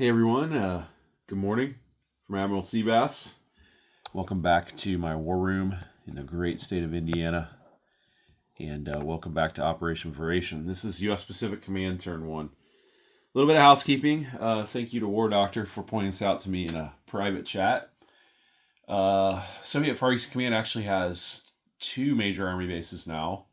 Hey everyone, good morning from Admiral Seabass. Welcome back to my war room in the great state of Indiana, and welcome back to Operation Variation. This is U.S. Pacific Command Turn 1. A little bit of housekeeping. Thank you to War Doctor for pointing this out to me in a private chat. Soviet Far East Command actually has 2 major army bases now,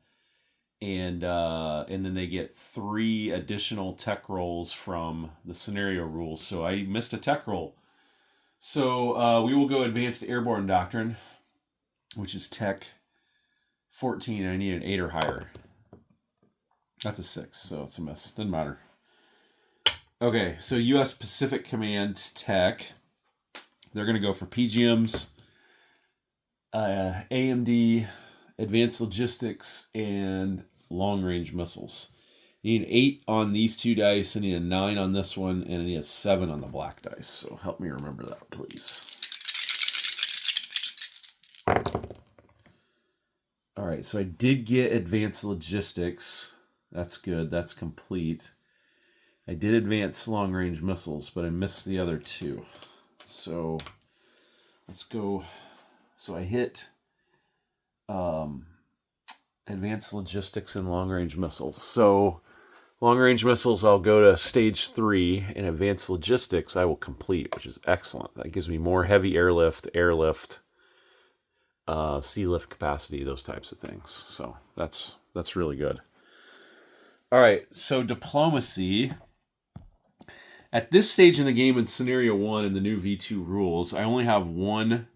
and then they get 3 additional tech rolls from the scenario rules. So I missed a tech roll. So we will go Advanced Airborne Doctrine, which is Tech 14. I need an 8 or higher. That's a 6, so it's a miss. Doesn't matter. Okay, so U.S. Pacific Command Tech. They're going to go for PGMs, AMD, Advanced Logistics, and long-range missiles. You need an 8 on these 2 dice, I need a 9 on this one, and I need a 7 on the black dice. So help me remember that, please. All right, so I did get Advanced Logistics. That's good. That's complete. I did advance long-range missiles, but I missed the other 2. So let's go. So I hit Advanced Logistics and long-range missiles. So long-range missiles, I'll go to stage 3, and Advanced Logistics I will complete, which is excellent. That gives me more heavy airlift, sea lift capacity, those types of things. So that's really good. All right, so diplomacy. At this stage in the game in Scenario 1 in the new V2 rules, I only have one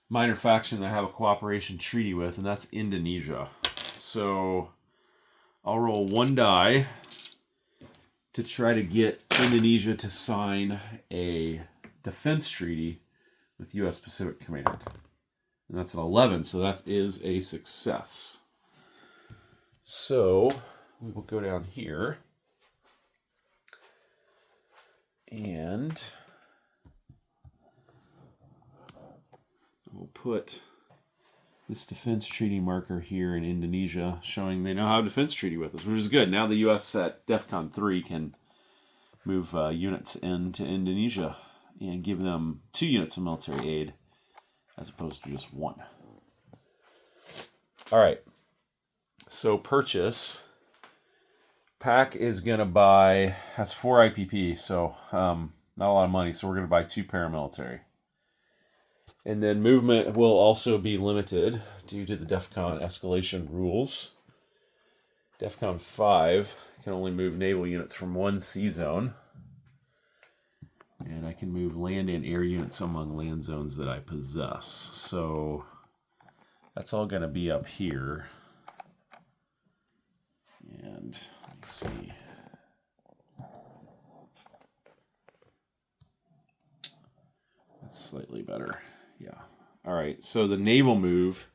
minor faction that I have a cooperation treaty with, and that's Indonesia. So I'll roll 1 die to try to get Indonesia to sign a defense treaty with U.S. Pacific Command. And that's an 11, so that is a success. So we will go down here. And we'll put this defense treaty marker here in Indonesia, showing they know how to defense treaty with us, which is good. Now the U.S. at DEFCON 3 can move units into Indonesia and give them 2 units of military aid as opposed to just 1. All right. So purchase. PAC is going to buy, has 4 IPP, so not a lot of money, so we're going to buy 2 paramilitary. And then movement will also be limited due to the DEFCON escalation rules. DEFCON 5 can only move naval units from 1 sea zone. And I can move land and air units among land zones that I possess. So that's all going to be up here. And let's see. That's slightly better. Yeah. All right. So the naval move.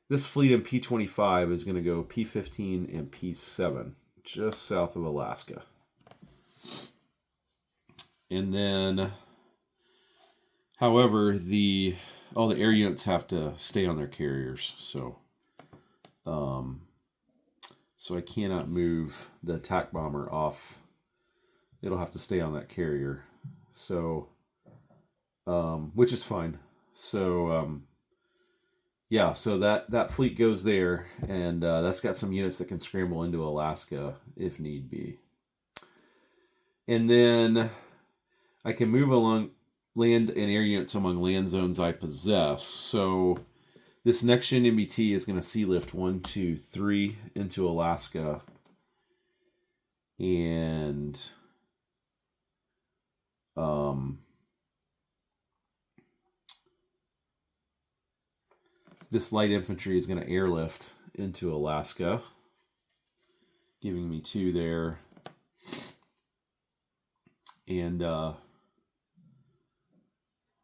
This fleet in P-25 is going to go P-15 and P-7, just south of Alaska. And then, however, all the air units have to stay on their carriers. So I cannot move the attack bomber off. It'll have to stay on that carrier. So, which is fine. So, yeah, so that fleet goes there, and that's got some units that can scramble into Alaska if need be. And then I can move along land and air units among land zones I possess. So this next gen MBT is going to sea lift 1, 2, 3 into Alaska. And this light infantry is going to airlift into Alaska, giving me 2 there. And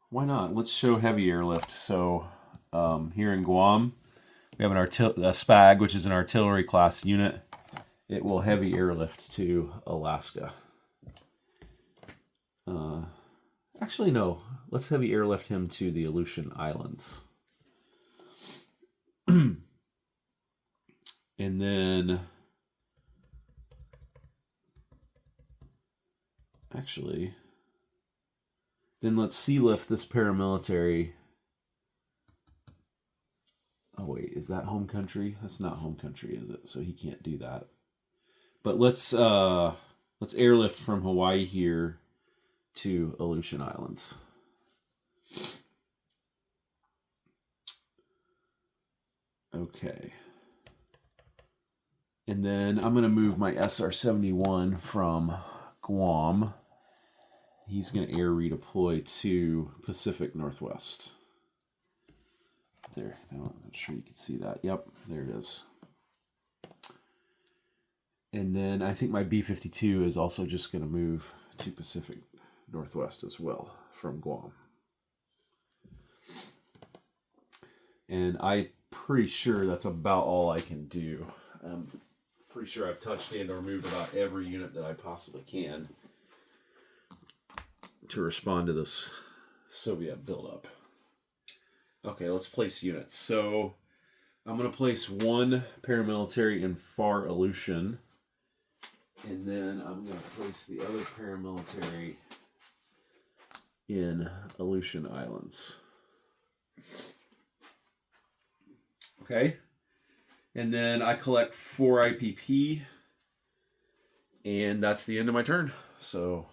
why not? Let's show heavy airlift. So here in Guam, we have a SPAG, which is an artillery class unit. It will heavy airlift to Alaska. Actually, no. Let's heavy airlift him to the Aleutian Islands. And then Actually, then let's sealift this paramilitary. Oh wait, is that home country? That's not home country, is it? So he can't do that. But let's airlift from Hawaii here to Aleutian Islands. Okay. And then I'm going to move my SR-71 from Guam. He's going to air redeploy to Pacific Northwest. There. No, I'm not sure you can see that. Yep, there it is. And then I think my B-52 is also just going to move to Pacific Northwest as well from Guam. And I'm pretty sure that's about all I can do. I'm pretty sure I've touched and or moved about every unit that I possibly can to respond to this Soviet buildup. Okay, let's place units. So I'm going to place one paramilitary in Far Aleutian, and then I'm going to place the other paramilitary in Aleutian Islands. Okay, and then I collect 4 IPP, and that's the end of my turn. So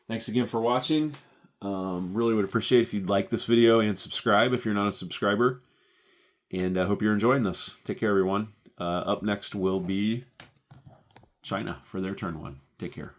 thanks again for watching. Really would appreciate if you'd like this video and subscribe if you're not a subscriber. And I hope you're enjoying this. Take care, everyone. Up next will be China for their turn 1. Take care.